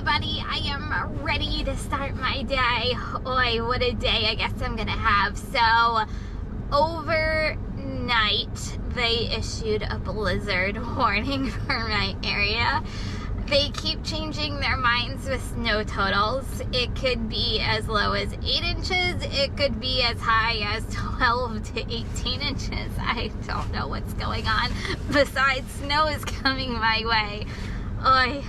everybody. I am ready to start my day. Oi, what a day I guess I'm gonna have. So, overnight, they issued a blizzard warning for my area. They keep changing their minds with snow totals. It could be as low as 8 inches. It could be as high as 12 to 18 inches. I don't know what's going on. Besides, snow is coming my way. Oy.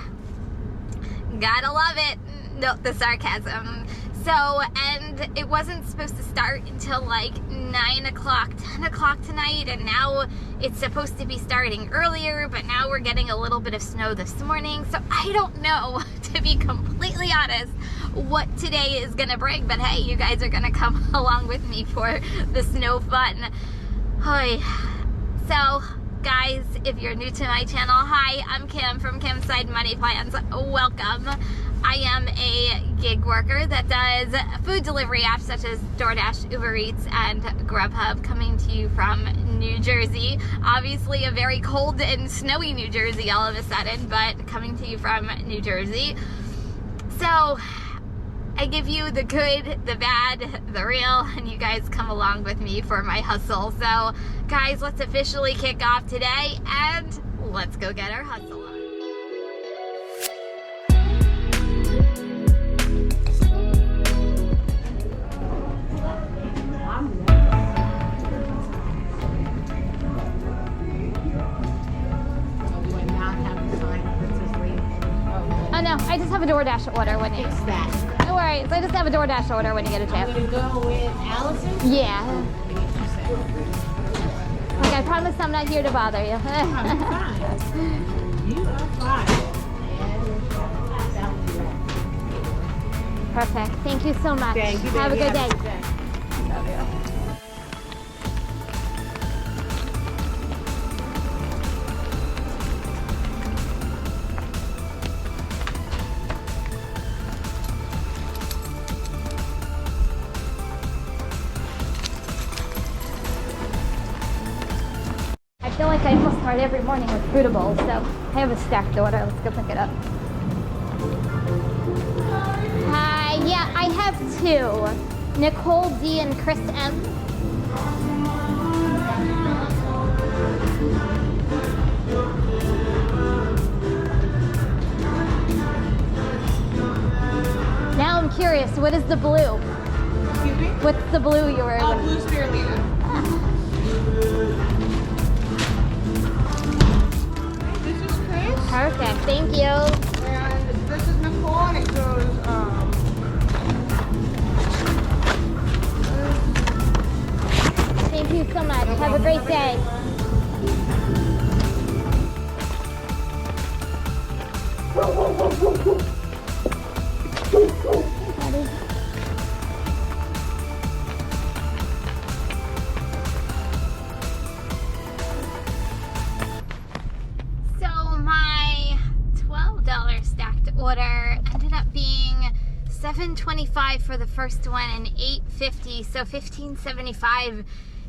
Gotta love it. Note the sarcasm. So, and it wasn't supposed to start until like 9 o'clock, 10 o'clock tonight, and now it's supposed to be starting earlier, but now we're getting a little bit of snow this morning, so I don't know, to be completely honest, what today is gonna bring, but hey, you guys are gonna come along with me for the snow fun. Hi. So, guys, if you're new to my channel, hi, I'm Kim from Kim's Side Money Plans. Welcome. I am a gig worker that does food delivery apps such as DoorDash, Uber Eats, and Grubhub, coming to you from New Jersey. Obviously a very cold and snowy New Jersey all of a sudden, but coming to you from New Jersey. So I give you the good, the bad, the real, and you guys come along with me for my hustle. So guys, let's officially kick off today and let's go get our hustle on. No, I just have a DoorDash order when you... Fix that. No worries, I just have a DoorDash order when you get a chance. I'm going to go with Allison? Yeah. Like, I promise I'm not here to bother you. I'm fine. You are fine. Perfect. Thank you so much. Thank you, have a good day. Love you. I feel like I almost start every morning with Fruitables, so I have a stacked order. Let's go pick it up. Hi, yeah, I have 2. Nicole D and Chris M. Now I'm curious, what is the blue? Excuse me? What's the blue you were? Blue spirulina. This is Chris. Perfect, thank you. And this is Nicole, and it goes, Thank you so much. Have a great day. So my $12 stacked order ended up being $7.25 for the first one and $8.50, so $15.75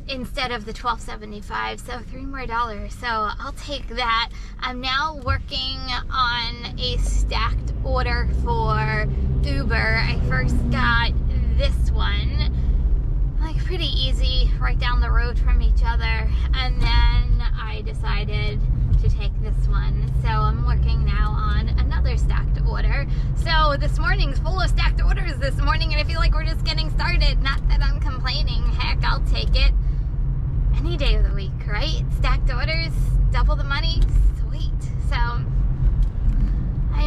instead of the $12.75, so $3 more. So I'll take that. I'm now working on a stacked order for Uber. I first got this one, like pretty easy, right down the road from each other, and then I decided to take this one. So I'm working now on another stacked order. So this morning's full of stacked orders this morning, and I feel like we're just getting started. Not that I'm complaining. Heck, I'll take it any day of the week, right? Stacked orders, double the money, sweet. So I'm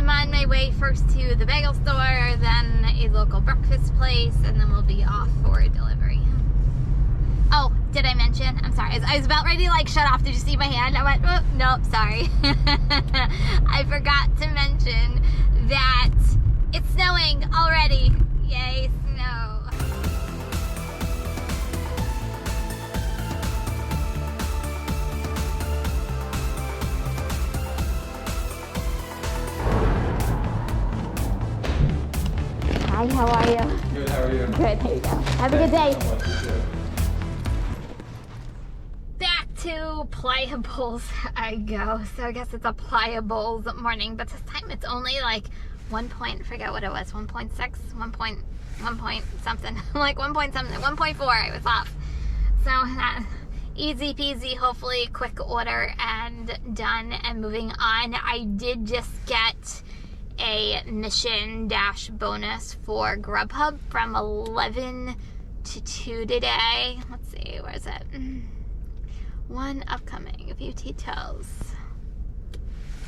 on my way first to the bagel store, then a local breakfast place, and then we'll be off for a delivery. Oh, did I mention? I'm sorry. I was about ready to like shut off. Did you see my hand? I went, oh, nope, sorry. I forgot to mention that it's snowing already. Yay, snow. Hi, how are you? Good, how are you? Good, there you go. Have a good day. So much, you too. Back to pliables I go. So I guess it's a pliables morning, but this time it's only like 1 point, forget what it was, 1.6, 1 point something, like 1 point something, 1.4, I was off. So easy peasy, hopefully quick order and done and moving on. I did just get a mission dash bonus for Grubhub from 11 to 2 today. Let's see, where is it? One upcoming, a few details.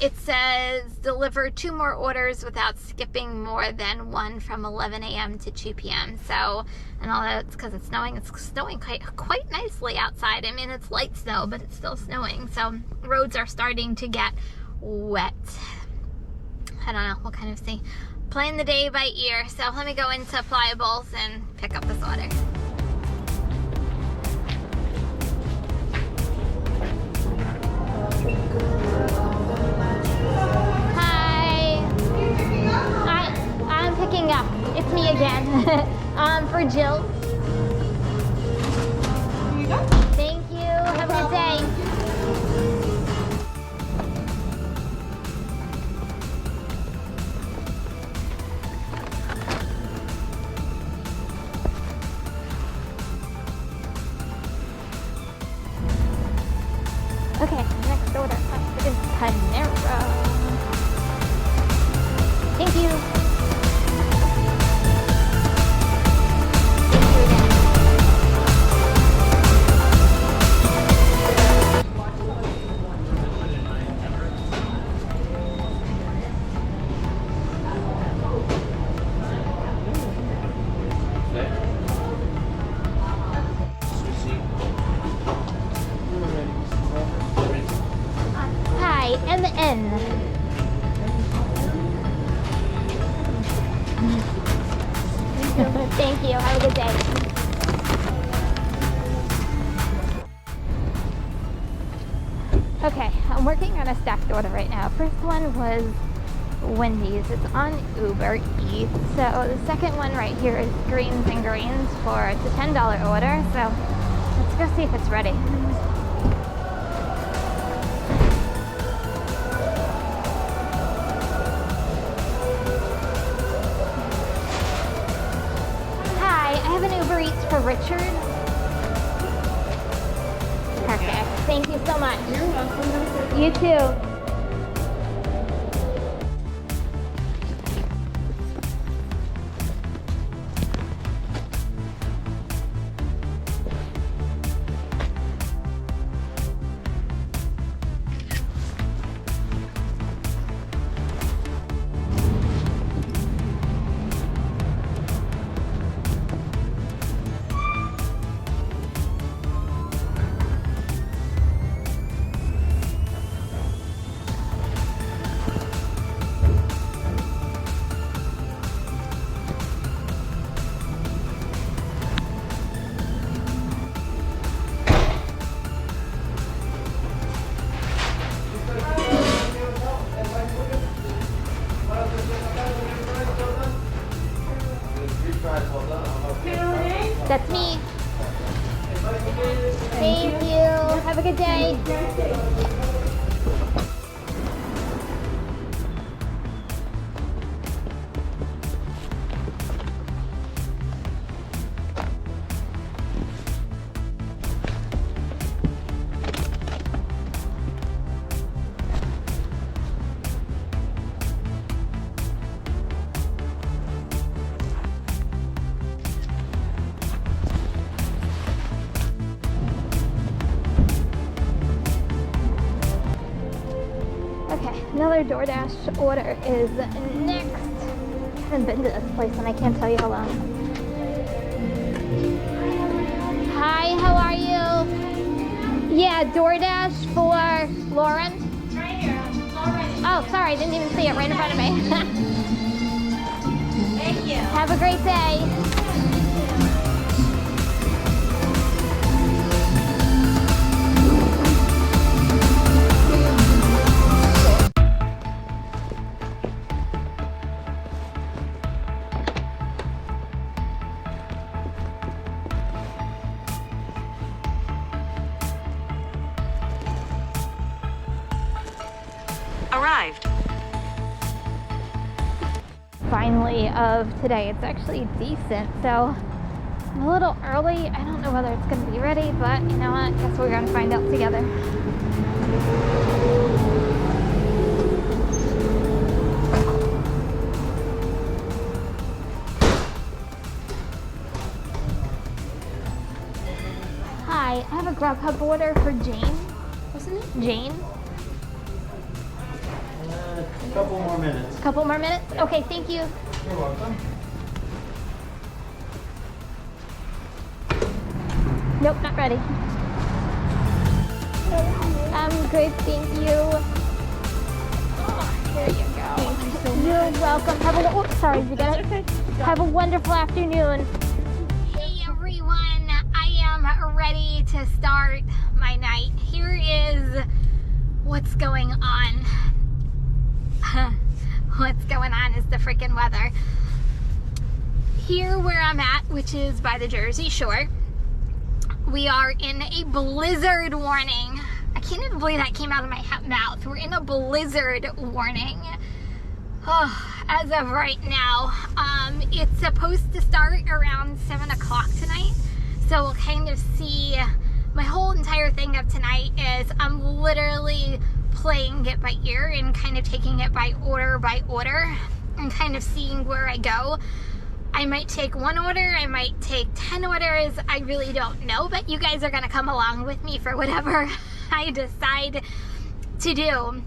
It says deliver 2 more orders without skipping more than 1 from 11 a.m. to 2 p.m. So, and all that's because it's snowing. It's snowing quite nicely outside. I mean, it's light snow, but it's still snowing. So roads are starting to get wet. I don't know, we'll kind of see. Playing the day by ear. So let me go into Appliables and pick up this order. I'm picking up. It's me again. For Jill. Here you go. Thank you. Have a good day. Okay, next order is Panera. Thank you. Hi, MN. Thank you. Have a good day. Okay, I'm working on a stacked order right now. First one was Wendy's. It's on Uber Eats. So the second one right here is Greens and Greens for it's a $10 order. So let's go see if it's ready. Hi, I have an Uber Eats for Richard. Perfect. Thank you so much. You're welcome. You too. That's me. Thank you. Have a good day. Okay, another DoorDash order is next. I haven't been to this place and I can't tell you how long. Hi, how are you? Yeah, DoorDash for Lauren. Right here. Already. Oh, sorry, I didn't even see it right in front of me. Thank you. Have a great day. Arrived. finally of today. It's actually decent, so I'm a little early. I don't know whether it's going to be ready, but you know what? I guess we're going to find out together. Hi, I have a Grubhub order for Jane. What's her name? Jane. A couple more minutes. A couple more minutes? Okay, thank you. You're welcome. Nope, not ready. I'm good, thank you. Oh, here you go. Thank you so much. You're welcome. Have a sorry, you got it? Okay. Have a wonderful afternoon. Hey everyone, I am ready to start my night. Here is what's going on. What's going on is the freaking weather. Here where I'm at, which is by the Jersey Shore, we are in a blizzard warning. I can't even believe that came out of my mouth. We're in a blizzard warning. Oh, as of right now, it's supposed to start around 7 o'clock tonight. So we'll kind of see. My whole entire thing of tonight is I'm literally playing it by ear and kind of taking it by order and kind of seeing where I go. I might take one order, I might take 10 orders, I really don't know, but you guys are going to come along with me for whatever I decide to do.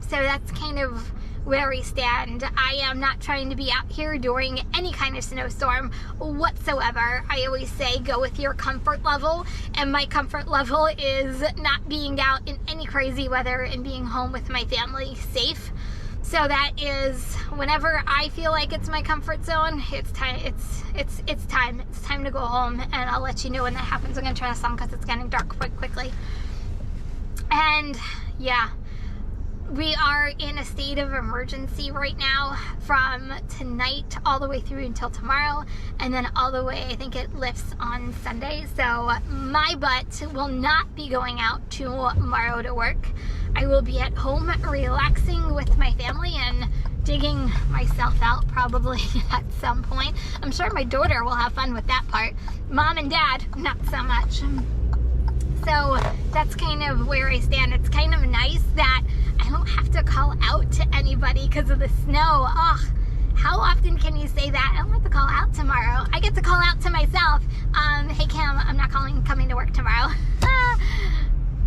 So that's kind of where we stand. I am not trying to be out here during any kind of snowstorm whatsoever. I always say go with your comfort level, and my comfort level is not being out in any crazy weather and being home with my family safe. So that is whenever I feel like it's my comfort zone, it's time. It's time to go home, and I'll let you know when that happens. I'm gonna turn this on because it's getting dark quite quickly. And yeah, we are in a state of emergency right now from tonight all the way through until tomorrow, and then all the way, I think it lifts on Sunday. So my butt will not be going out tomorrow to work. I will be at home relaxing with my family and digging myself out probably at some point. I'm sure my daughter will have fun with that part. Mom and Dad, not so much. So that's kind of where I stand. It's kind of nice that I don't have to call out to anybody because of the snow. Ugh, how often can you say that? I don't have to call out tomorrow. I get to call out to myself. Hey Kim, I'm not coming to work tomorrow.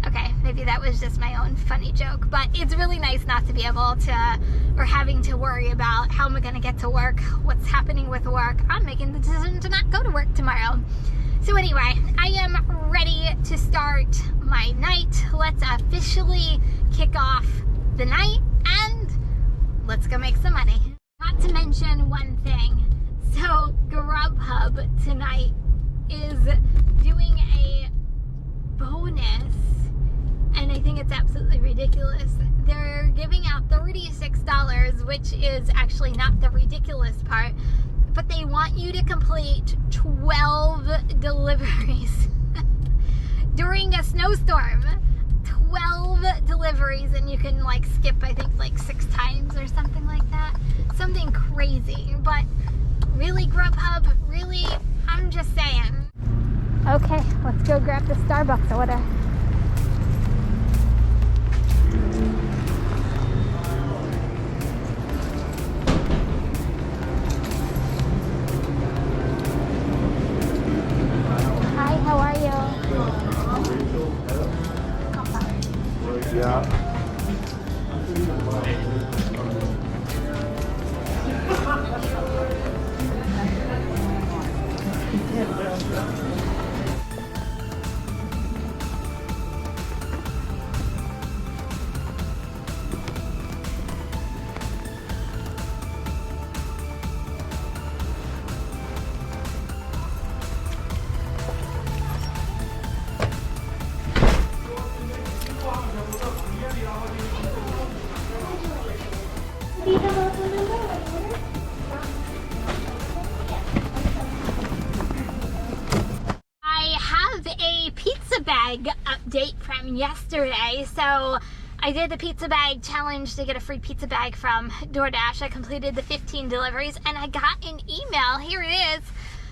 Okay, maybe that was just my own funny joke, but it's really nice not to be able to, or having to worry about how am I going to get to work, what's happening with work. I'm making the decision to not go to work tomorrow. So anyway, I am ready to start my night. Let's officially kick off the night and let's go make some money. Not to mention one thing. So Grubhub tonight is doing a bonus, and I think it's absolutely ridiculous. They're giving out $36, which is actually not the ridiculous part, but they want you to complete 12 deliveries during a snowstorm. 12 deliveries, and you can like skip, I think, like 6 times or something like that. Something crazy, but really, Grubhub, really, I'm just saying. Okay, let's go grab the Starbucks order. Hi, how are you? Yeah. I have a pizza bag update from yesterday. So I did the pizza bag challenge to get a free pizza bag from DoorDash. I completed the 15 deliveries, and I got an email, here it is,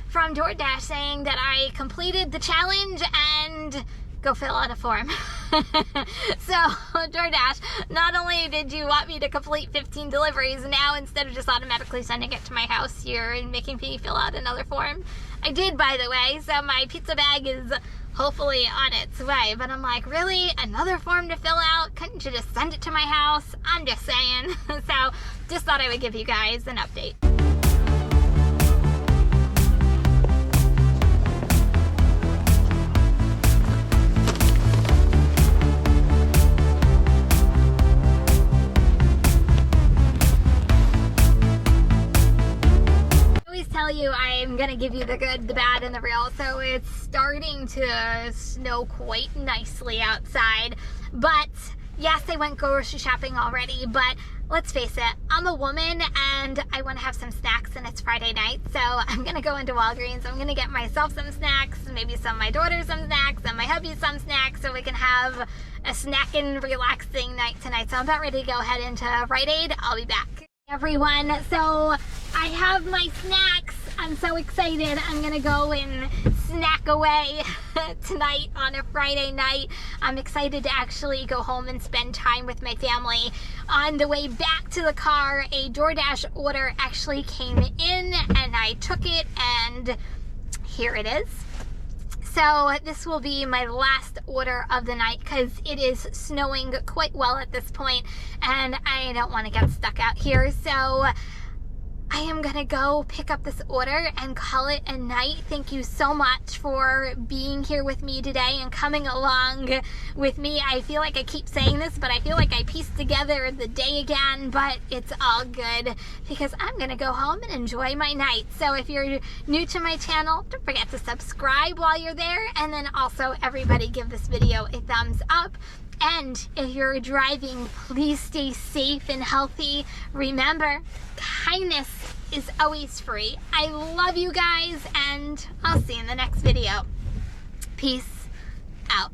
from DoorDash saying that I completed the challenge and go fill out a form. So, DoorDash, not only did you want me to complete 15 deliveries, now instead of just automatically sending it to my house, you're making me fill out another form. I did, by the way, so my pizza bag is hopefully on its way. But I'm like, really? Another form to fill out? Couldn't you just send it to my house? I'm just saying. So, just thought I would give you guys an update. Tell you I'm gonna give you the good, the bad, and the real. So it's starting to snow quite nicely outside, but yes, I went grocery shopping already, but let's face it, I'm a woman and I want to have some snacks, and it's Friday night, so I'm gonna go into Walgreens. I'm gonna get myself some snacks, maybe my daughter some snacks, and my hubby some snacks, so we can have a snacking, relaxing night tonight. So I'm about ready to go head into Rite Aid. I'll be back. Everyone, so I have my snacks. I'm so excited. I'm gonna go and snack away tonight on a Friday night. I'm excited to actually go home and spend time with my family. On the way back to the car, a DoorDash order actually came in, and I took it, and here it is. So this will be my last order of the night because it is snowing quite well at this point, and I don't want to get stuck out here. So I am gonna go pick up this order and call it a night. Thank you so much for being here with me today and coming along with me. I feel like I keep saying this, but I feel like I pieced together the day again, but it's all good because I'm gonna go home and enjoy my night. So if you're new to my channel, don't forget to subscribe while you're there, and then also everybody give this video a thumbs up. And if you're driving, please stay safe and healthy. Remember, kindness is always free. I love you guys, and I'll see you in the next video. Peace out.